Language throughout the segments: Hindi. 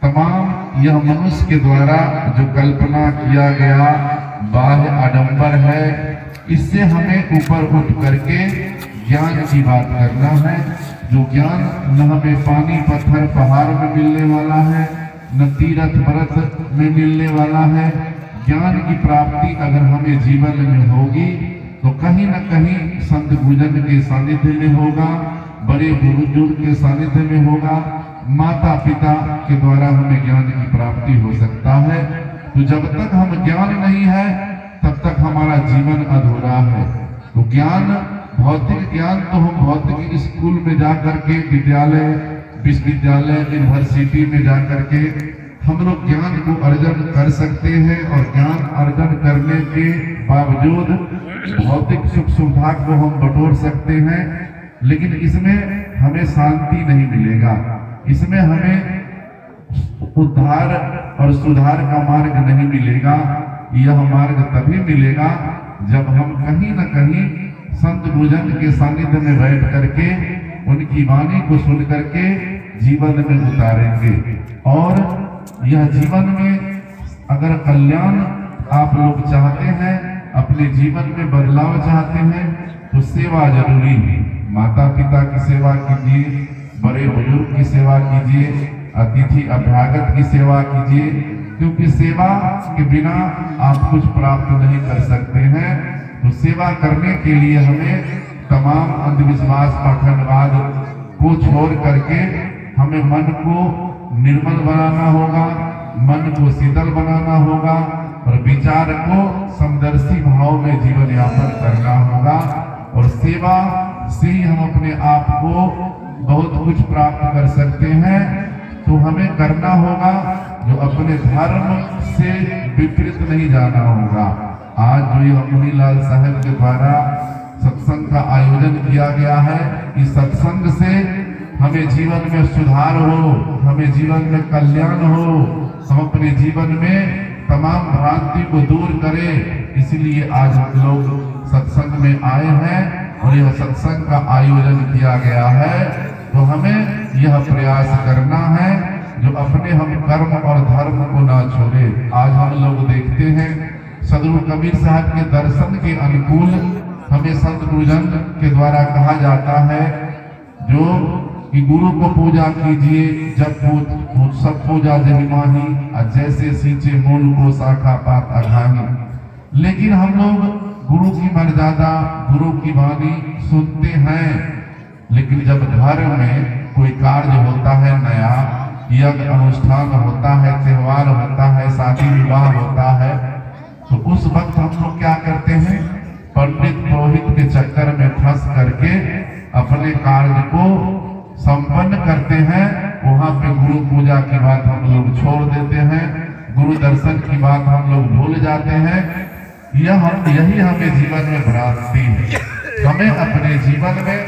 तमाम यह मनुष्य के द्वारा जो कल्पना किया गया बाह्य आडंबर है, इससे हमें ऊपर उठ करके ज्ञान की बात करना है। जो ज्ञान न हमें पानी पत्थर पहाड़ में मिलने वाला है, न तीर्थ व्रत में मिलने वाला है। ज्ञान की प्राप्ति अगर हमें जीवन में होगी तो कहीं न कहीं संत गुरुजन के सानिध्य में होगा, बड़े बुजुर्ग के सानिध्य में होगा, माता पिता के द्वारा हमें ज्ञान की प्राप्ति हो सकता है। तो जब तक हम ज्ञान नहीं है तब तक हमारा जीवन अधूरा है। तो ज्ञान, भौतिक ज्ञान तो हम भौतिक स्कूल में जा करके, विद्यालय, विश्वविद्यालय, यूनिवर्सिटी में जा करके हम लोग ज्ञान को अर्जन कर सकते हैं, और ज्ञान अर्जन करने के बावजूद भौतिक सुख सुविधा को हम बटोर सकते हैं, लेकिन इसमें हमें शांति नहीं मिलेगा। इसमें हमें उद्धार और सुधार का मार्ग नहीं मिलेगा। यह मार्ग तभी मिलेगा जब हम कहीं न कहीं संत गुरुजन के सानिध्य में बैठ करके उनकी वाणी को सुन करके जीवन में उतारेंगे। और यह जीवन में अगर कल्याण आप लोग चाहते हैं, अपने जीवन में बदलाव चाहते हैं, तो सेवा जरूरी है। माता पिता की सेवा कीजिए, बड़े बुजुर्ग की सेवा कीजिए, अतिथि अभ्यागत की सेवा कीजिए, क्योंकि सेवा के बिना आप कुछ प्राप्त नहीं कर सकते हैं। तो सेवा करने के लिए हमें तमाम अंधविश्वास पाखंडवाद को छोड़ करके हमें मन को निर्मल बनाना होगा, मन को शीतल बनाना होगा, और विचार को समदर्शी भाव में जीवन यापन करना होगा। और सेवा से ही हम अपने आप को बहुत कुछ प्राप्त कर सकते हैं। तो हमें करना होगा जो अपने धर्म से विपरीत नहीं जाना होगा। आज जो ये मुनीलाल साहब के द्वारा सत्संग का आयोजन किया गया है, इस सत्संग से हमें जीवन में सुधार हो, हमें जीवन में कल्याण हो, हम अपने जीवन में तमाम भ्रांति को दूर करें। इसलिए आज हम लोग सत्संग में आए हैं और यह सत्संग का आयोजन किया गया है। तो हमें यह प्रयास करना है जो अपने हम कर्म और धर्म को ना छोड़े। आज हम लोग देखते हैं सदगुरु कबीर साहब के दर्शन के अनुकूल हमें संत गुरुजन के द्वारा कहा जाता है जो कि गुरु को पूजा कीजिए, जब सब पूजा जहिमाही, जैसे सींचे मूल को शाखा पात अघाही। लेकिन हम लोग गुरु की मर्यादा, गुरु की वाणी सुनते हैं, लेकिन जब घर में कोई कार्य होता है नया, यज्ञ अनुष्ठान होता है, त्योहार होता है, शादी विवाह होता है, तो उस वक्त हम लोग क्या करते हैं, पंडित पुरोहित के चक्कर में फंस करके अपने कार्य को संपन्न करते हैं। वहां पे गुरु पूजा की बात हम लोग छोड़ देते हैं, गुरु दर्शन की बात हम लोग भूल जाते हैं। यही हमें जीवन में भ्रांति है। हमें अपने जीवन में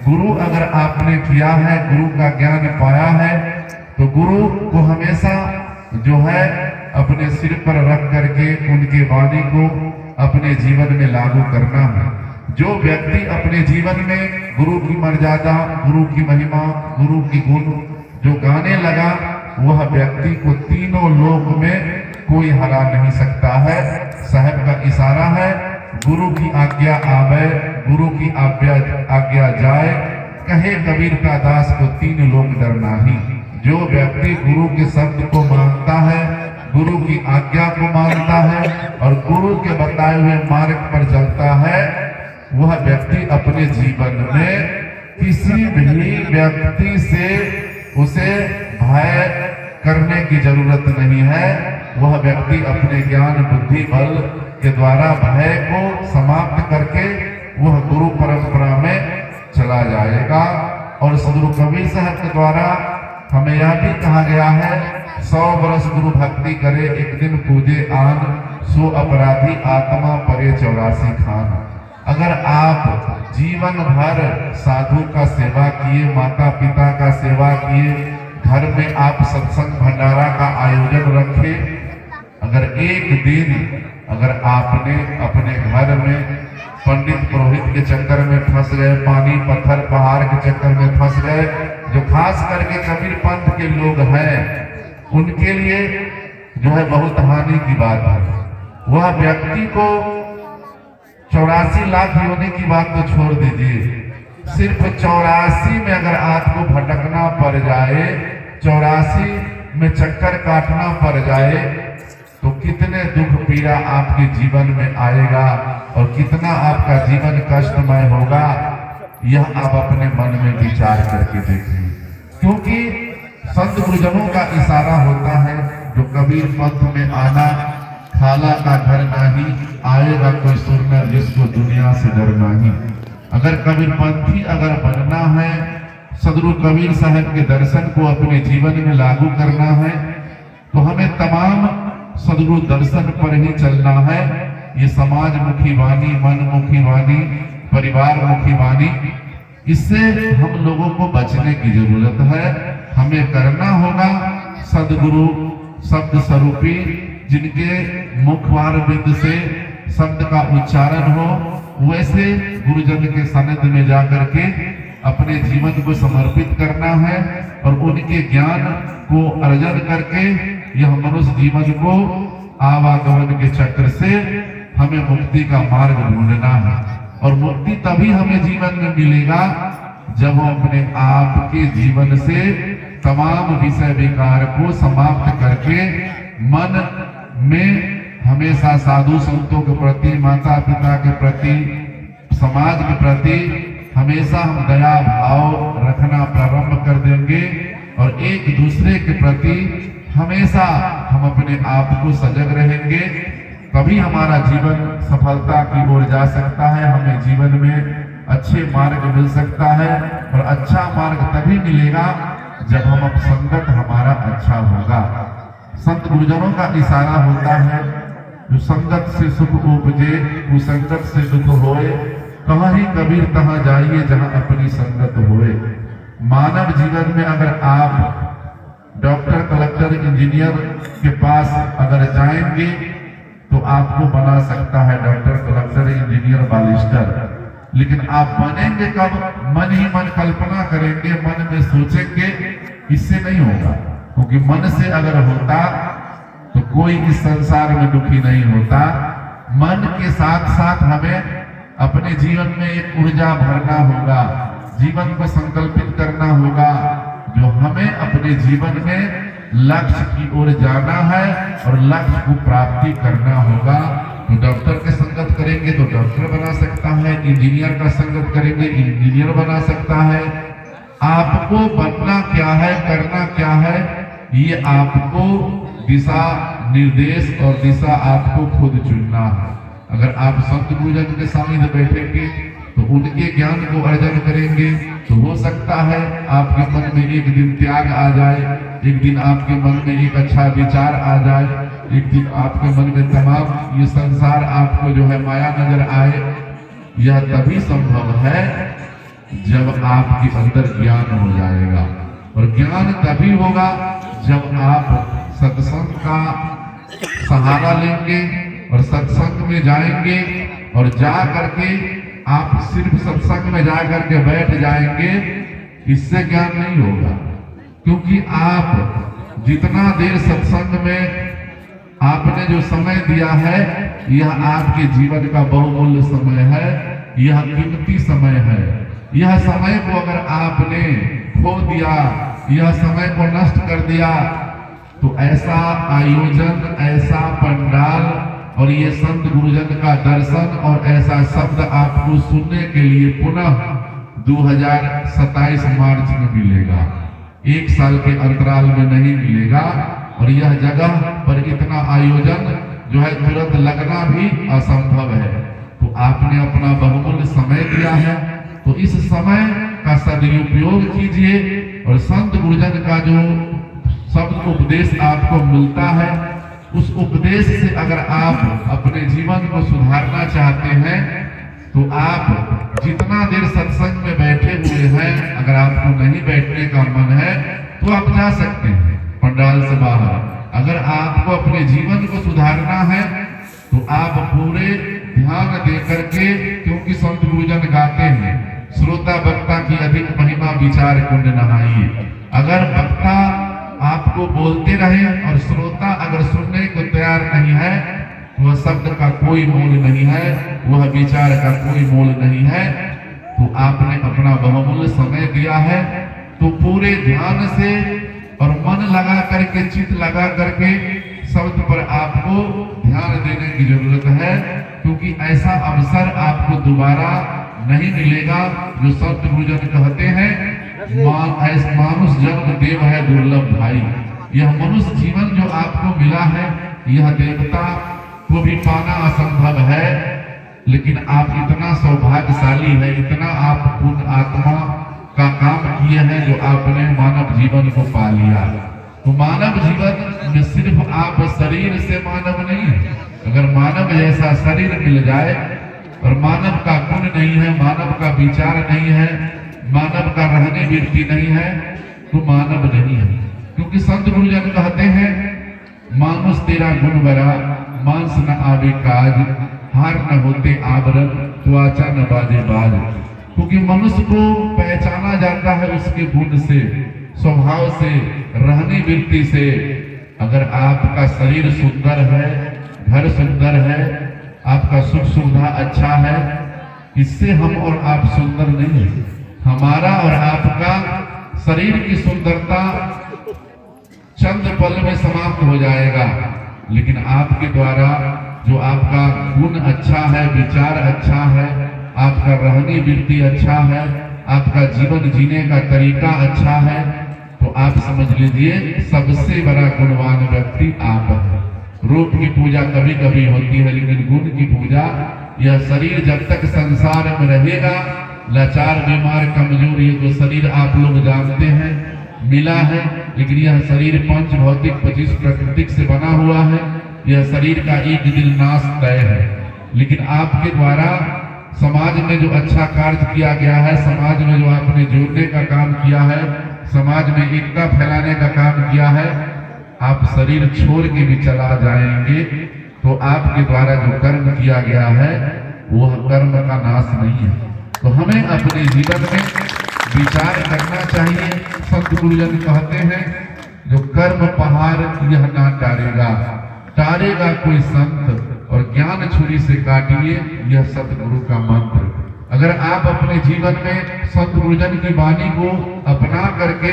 गुरु अगर आपने किया है, गुरु का ज्ञान पाया है, तो गुरु को हमेशा जो है अपने सिर पर रख करके उनके वाणी को अपने जीवन में लागू करना है। जो व्यक्ति अपने जीवन में गुरु की मर्यादा, गुरु की महिमा, गुरु की गुण जो गाने लगा, वह व्यक्ति को तीनों लोक में कोई हरा नहीं सकता है। साहब का इशारा है, गुरु की आज्ञा आवे, गुरु की आज्ञा जाए, कहे कबीर का दास को तीन लोक डरना ही। जो व्यक्ति गुरु के शब्द को मानता है, गुरु की आज्ञा को मानता है और गुरु के बताए हुए मार्ग पर चलता है, वह व्यक्ति अपने जीवन में किसी भी व्यक्ति से उसे भय करने की जरूरत नहीं है। वह व्यक्ति अपने ज्ञान बुद्धि बल के द्वारा भय को समाप्त करके वह गुरु परंपरा में चला जाएगा। और सदगुरु कबीर साहब के द्वारा हमें यह भी कहा गया है, 100 वर्ष गुरु भक्ति करे, एक दिन पूजे आन, सो अपराधी आत्मा परे 84 खान। अगर आप जीवन भर साधु का सेवा किए, माता पिता का सेवा किए, घर में आप सत्संग भंडारा का आयोजन रखे, अगर एक दिन अगर आपने अपने घर में पंडित पुरोहित के चक्कर में फंस गए, पानी पत्थर पहाड़ के चक्कर में फंस गए, जो खास करके कबीर पंथ के लोग हैं, उनके लिए जो है बहुत हानि की बात है। वह व्यक्ति को 84 लाख योनि की बात तो छोड़ दीजिए, सिर्फ 84 में अगर आपको भटकना पड़ जाए, 84 में चक्कर काटना पड़ जाए, तो कितने दुख पीड़ा आपके जीवन में आएगा और कितना आपका जीवन कष्टमय होगा, यह आप अपने मन में विचार करके देखिए। क्योंकि संत गुरुजनों का इशारा होता है, जो कबीर पंथ में आना खाला का घर नहीं, आएगा कोई सुरनर जिसको दुनिया से डर नहीं। अगर कबीर पंथी अगर बनना है, सदगुरु कबीर साहब के दर्शन को अपने जीवन में लागू करना है, तो हमें तमाम सदगुरु दर्शन पर ही चलना है। ये समाज मुखी वाणी, मन मुखी वाणी, परिवार मुखी वाणी, इससे हम लोगों को बचने की जरूरत है। हमें करना होगा सदगुरु शब्द स्वरूपी, जिनके मुखवार बिंद से शब्द का उच्चारण हो, वैसे गुरुजन के सानिध्य में जाकर के अपने जीवन को समर्पित करना है और उनके ज्ञान को अर्जन करके यह मनुष्य जीवन को आवागमन के चक्र से हमें मुक्ति का मार्ग ढूंढना है। और मुक्ति तभी हमें जीवन में मिलेगा जब हम अपने आप के जीवन से तमाम विषय विकार को समाप्त करके मन में हमेशा साधु संतों के प्रति, माता पिता के प्रति, समाज के प्रति हमेशा हम दया भाव रखना प्रारंभ कर देंगे और एक दूसरे के प्रति हमेशा हम अपने आप को सजग रहेंगे, तभी हमारा जीवन सफलता की ओर जा सकता है। हमें जीवन में अच्छे मार्ग मिल सकता है और अच्छा मार्ग तभी मिलेगा जब हम संगत हमारा अच्छा होगा। संत गुरुजनों का इशारा होता है, जो संगत से सुख उपजे, कुसंगत से दुख होए, कहाँ ही कबीर तहाँ जाइए जहाँ अपनी संगत होए। मानव जीवन में अगर आप डॉक्टर, कलेक्टर, इंजीनियर के पास अगर जाएंगे तो आपको बना सकता है डॉक्टर, कलेक्टर, इंजीनियर, बैरिस्टर, लेकिन आप बनेंगे कब? मन ही मन कल्पना करेंगे, मन में सोचेंगे, इससे नहीं होगा। क्योंकि मन से अगर होता तो कोई इस संसार में दुखी नहीं होता। मन के साथ साथ हमें अपने जीवन में एक ऊर्जा भरना होगा, जीवन को संकल्पित करना होगा, जो हमें अपने जीवन में लक्ष्य की ओर जाना है और लक्ष्य को प्राप्ति करना होगा। तो डॉक्टर के संगत करेंगे तो डॉक्टर बना सकता है, इंजीनियर का संगत करेंगे इंजीनियर बना सकता है। आपको बनना क्या है, करना क्या है, ये आपको दिशा निर्देश और दिशा आपको खुद चुनना है। अगर आप संत गुरुजन के सामने बैठेंगे तो उनके ज्ञान को अर्जन करेंगे तो हो सकता है आपके मन में एक दिन त्याग आ जाए, एक दिन आपके मन में एक अच्छा विचार आ जाए, एक दिन आपके मन में तमाम ये संसार आपको जो है माया नजर आए। यह तभी संभव है जब आपके अंदर ज्ञान हो जाएगा, और ज्ञान तभी होगा जब आप सत्संग का सहारा लेंगे और सत्संग में जाएंगे और जा करके आप सिर्फ सत्संग में जा करके बैठ जाएंगे, इससे ज्ञान नहीं होगा। क्योंकि आप जितना देर सत्संग में आपने जो समय दिया है, यह आपके जीवन का बहुमूल्य समय है, यह कीमती समय है। यह समय को अगर आपने खो दिया, यह समय को नष्ट कर दिया, तो ऐसा आयोजन, ऐसा पंडाल और ये संत गुरुजन का दर्शन और ऐसा शब्द आपको सुनने के लिए पुनः 2027 मार्च में मिलेगा, एक साल के अंतराल में नहीं मिलेगा। और यह जगह पर इतना आयोजन जो है तुरंत लगना भी असंभव है। तो आपने अपना बहुमूल्य समय दिया है, तो इस समय का सदुपयोग कीजिए और संत गुरुजन का जो शब्द उपदेश आपको मिलता है, उस उपदेश से अगर आप अपने जीवन को सुधारना चाहते हैं तो आप जितना देर सत्संग में बैठे हुए हैं, अगर आपको नहीं बैठने का मन है तो आप जा सकते हैं पंडाल से बाहर। अगर आपको अपने जीवन को सुधारना है तो आप पूरे ध्यान दे करके, क्योंकि संत गुरुजन गाते हैं, श्रोता वक्ता की अधिक महिमा विचार कुंड नहाइए। अगर वक्ता आपको बोलते रहे और श्रोता अगर सुनने को तैयार नहीं है, वह शब्द का कोई मोल नहीं है, वह विचार का कोई मोल नहीं है। तो आपने अपना बहुमूल्य समय दिया है, तो पूरे ध्यान से और मन लगा करके, चित्त लगा करके शब्द पर आपको ध्यान देने की जरूरत है, क्योंकि ऐसा अवसर आपको दोबारा नहीं मिलेगा। जो संत गुरुजन कहते हैं, मानुष जन्म देव है दुर्लभ भाई। यह मनुष्य जीवन जो आपको मिला है, यह देवता को भी पाना असंभव है, लेकिन आप इतना सौभाग्यशाली है, इतना आप पुण्य आत्मा का काम किए हैं जो आपने मानव जीवन को पा लिया। तो मानव जीवन में सिर्फ आप शरीर से मानव नहीं है। अगर मानव जैसा शरीर मिल जाए और मानव का गुण नहीं है, मानव का विचार नहीं है, मानव का रहने वृत्ति नहीं है, तो मानव नहीं है। क्योंकि संत गुरुजन कहते हैं, मानुष तेरा गुण बड़ा, मांस न आवे काज, हार न होते आवरण, त्वचा न बाजे बाज। क्योंकि मनुष्य को पहचाना जाता है उसके गुण से, स्वभाव से, रहने वृत्ति से। अगर आपका शरीर सुंदर है, घर सुंदर है, आपका सुख सुविधा अच्छा है, इससे हम और आप सुंदर नहीं है। हमारा और आपका शरीर की सुंदरता चंद पल में समाप्त हो जाएगा, लेकिन आपके द्वारा जो आपका गुण अच्छा है, विचार अच्छा है, आपका रहनी वृत्ति अच्छा है, आपका जीवन जीने का तरीका अच्छा है, तो आप समझ लीजिए सबसे बड़ा गुणवान व्यक्ति आप हैं। रूप की पूजा कभी कभी होती है, लेकिन गुण की पूजा, यह शरीर जब तक संसार में रहेगा, लाचार, बीमार, कमजोर, ये जो शरीर आप लोग जानते हैं मिला है, लेकिन यह शरीर पंच भौतिक 25 प्राकृतिक से बना हुआ है। यह शरीर का एक दिन नाश तय है, लेकिन आपके द्वारा समाज में जो अच्छा कार्य किया गया है, समाज में जो आपने जोड़ने का काम किया है, समाज में एकता फैलाने का काम किया है, आप शरीर छोड़ के भी चला जाएंगे तो आपके द्वारा जो कर्म किया गया है वह कर्म का नाश नहीं है। तो हमें अपने जीवन में विचार करना चाहिए। संत गुरुजन कहते हैं, जो कर्म पहाड़ यह ना टारेगा, टारेगा कोई संत, और ज्ञान छुरी से काटिए, यह सतगुरु का मंत्र। अगर आप अपने जीवन में संत गुरुजन की वाणी को अपना करके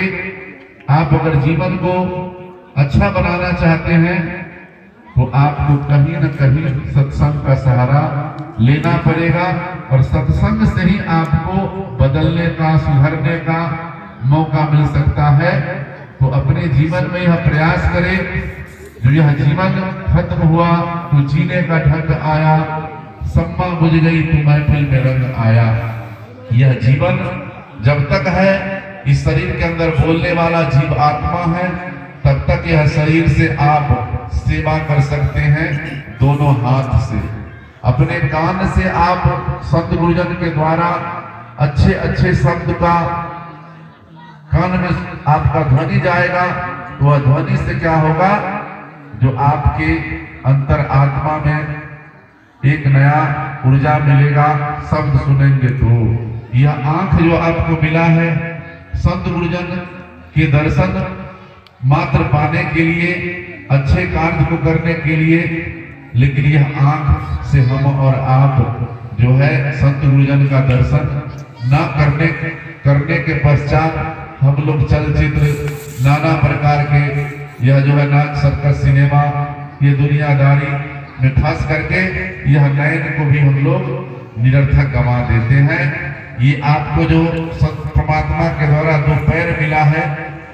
आप अगर जीवन को अच्छा बनाना चाहते हैं, तो आपको कहीं न कहीं सत्संग का सहारा लेना पड़ेगा, और सत्संग से ही आपको बदलने का, सुधरने का मौका मिल सकता है। तो अपने जीवन में यह प्रयास करें, जो यह जीवन खत्म हुआ तो जीने का ढंग आया, सम्मा बुझ गई तो महफिल में रंग आया। यह जीवन जब तक है, इस शरीर के अंदर बोलने वाला जीव आत्मा है, तब तक यह शरीर से आप सेवा कर सकते हैं दोनों हाथ से। अपने कान से आप संत गुरुजन के द्वारा अच्छे अच्छे शब्द का कान में आपका ध्वनि जाएगा, तो वह ध्वनि से क्या होगा, जो आपके अंतर आत्मा में एक नया ऊर्जा मिलेगा। शब्द सुनेंगे तो यह आंख जो आपको मिला है, संत गुरुजन के दर्शन मात्र पाने के लिए, अच्छे कार्य को करने के लिए, लेकिन यह आंख से हम और आप जो है संत गुरुजन का दर्शन न करने के पश्चात हम लोग चलचित्र, नाना प्रकार के, यह जो है नाच, सर्कस, सिनेमा, ये दुनियादारी में फंस करके यह नयन को भी हम लोग निरर्थक गंवा देते हैं। ये आपको जो संत परमात्मा के द्वारा दो पैर मिला है,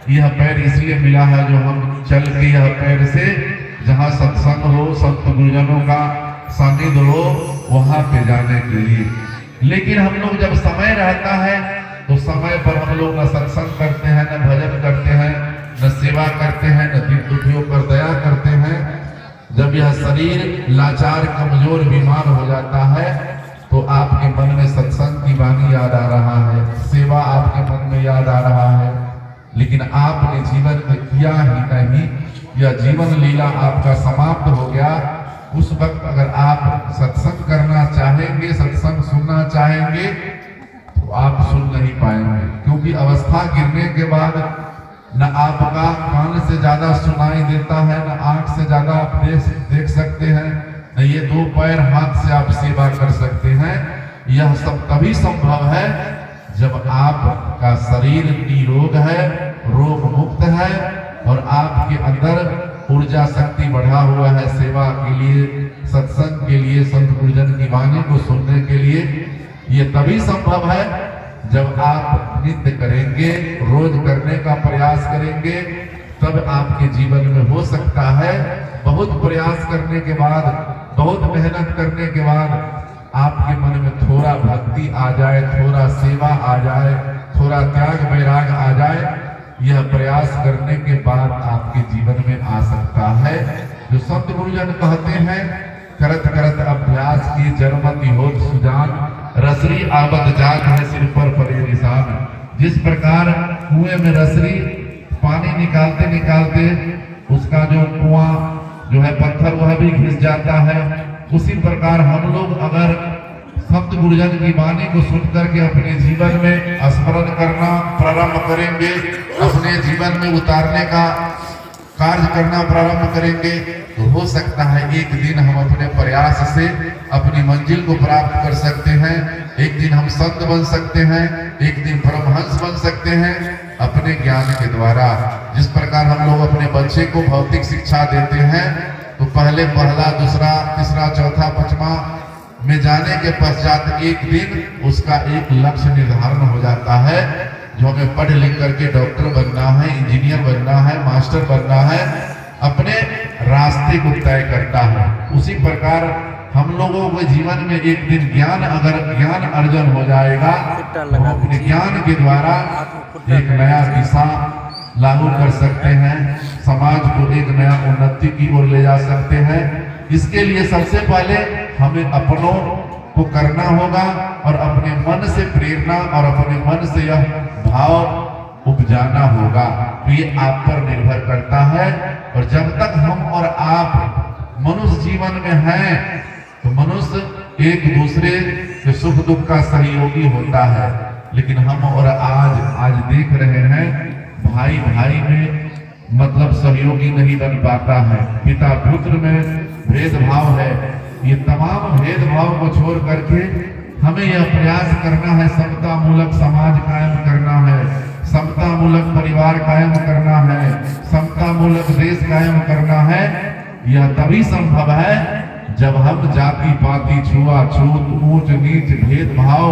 यह पैर इसलिए मिला है जो हम चल के यह पैर से जहाँ सत्संग हो, संत गुरुजनों का सानिध्य हो, वहां पे जाने के लिए। लेकिन हम लोग जब समय रहता है तो समय पर हम लोग न सत्संग करते हैं, न भजन करते हैं, न सेवा करते हैं, न दीन दुखियों पर दया करते हैं। जब यह शरीर लाचार, कमजोर, बीमार हो जाता है, तो आपके मन में सत्संग की वाणी याद आ रहा है, सेवा आपके मन में याद आ रहा है, लेकिन आपने जीवन में किया ही नहीं, यह जीवन लीला आपका समाप्त हो गया। उस वक्त अगर आप सत्संग करना चाहेंगे, सत्संग सुनना चाहेंगे, तो आप सुन नहीं पाएंगे, क्योंकि अवस्था गिरने के बाद न आपका कान से ज्यादा सुनाई देता है, न आंख से ज्यादा आप देख सकते हैं, न ये 2 पैर हाथ से आप सेवा कर सकते हैं। यह सब तभी संभव है जब आपका शरीर निरोग है, रोग मुक्त है और आपके अंदर ऊर्जा शक्ति बढ़ा हुआ है सेवा के लिए, सत्संग के लिए, संत गुरुजन की वाणी को सुनने के लिए। ये तभी संभव है जब आप नित्य करेंगे, रोज करने का प्रयास करेंगे, तब आपके जीवन में हो सकता है। बहुत प्रयास करने के बाद, बहुत मेहनत करने के बाद आपके मन में थोड़ा भक्ति आ जाए, थोड़ा सेवा आ जाए, थोड़ा त्याग वैराग आ जाए, यह प्रयास करने के बाद आपके जीवन में आ सकता है। जो संत गुरुजन कहते हैं, करत करत अभ्यास की जन्मति होत सुजान, रसरी आवत जात है सिर पर पड़े निशान। जिस प्रकार कुएं में रसरी पानी निकालते निकालते उसका जो कुआं जो है पत्थर वह भी घिस जाता है, उसी प्रकार हम लोग अगर संत गुरुजन की वाणी को सुन करके अपने जीवन में स्मरण करना प्रारंभ करेंगे, अपने जीवन में उतारने का कार्य करना प्रारंभ करेंगे, तो हो सकता है एक दिन हम अपने प्रयास से अपनी मंजिल को प्राप्त कर सकते हैं। एक दिन हम संत बन सकते हैं, एक दिन परमहंस बन सकते हैं अपने ज्ञान के द्वारा। जिस प्रकार हम लोग अपने बच्चे को भौतिक शिक्षा देते हैं तो पहले पहला, दूसरा, तीसरा, चौथा, पांचवा में जाने के पश्चात एक दिन उसका एक लक्ष्य निर्धारण हो जाता है, जो हमें पढ़ लिख करके डॉक्टर बनना है, इंजीनियर बनना है, मास्टर बनना है, अपने रास्ते को तय करता है। उसी प्रकार हम लोगों के जीवन में एक दिन अगर ज्ञान अर्जन हो जाएगा तो अपने ज्ञान के द्वारा एक नया दिशा लागू कर सकते हैं, समाज को एक नया उन्नति की ओर ले जा सकते हैं। इसके लिए सबसे पहले हमें अपनों को करना होगा और अपने मन से प्रेरणा और अपने मन से यह भाव उपजाना होगा। तो ये आप पर निर्भर करता है। और जब तक हम और आप मनुष्य जीवन में हैं तो मनुष्य एक दूसरे के सुख दुख का सहयोगी होता है, लेकिन हम और आज देख रहे हैं भाई भाई में मतलब सहयोगी नहीं बन पाता है, पिता पुत्र में भेदभाव है। ये तमाम भेदभाव को छोड़ करके हमें यह प्रयास करना है, समता मूलक समाज कायम करना है, समता मूलक परिवार कायम करना है, समता मूलक देश कायम करना है। यह तभी संभव है जब हम जाति पाति छुआछूत ऊंच नीच भेदभाव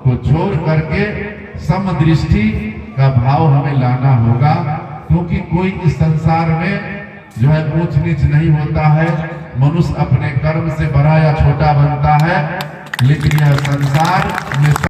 को छोड़ करके समदृष्टि का भाव हमें लाना होगा। क्योंकि कोई इस संसार में जो है ऊंच नीच नहीं होता है, मनुष्य अपने कर्म से बड़ा या छोटा बनता है, लेकिन यह संसार में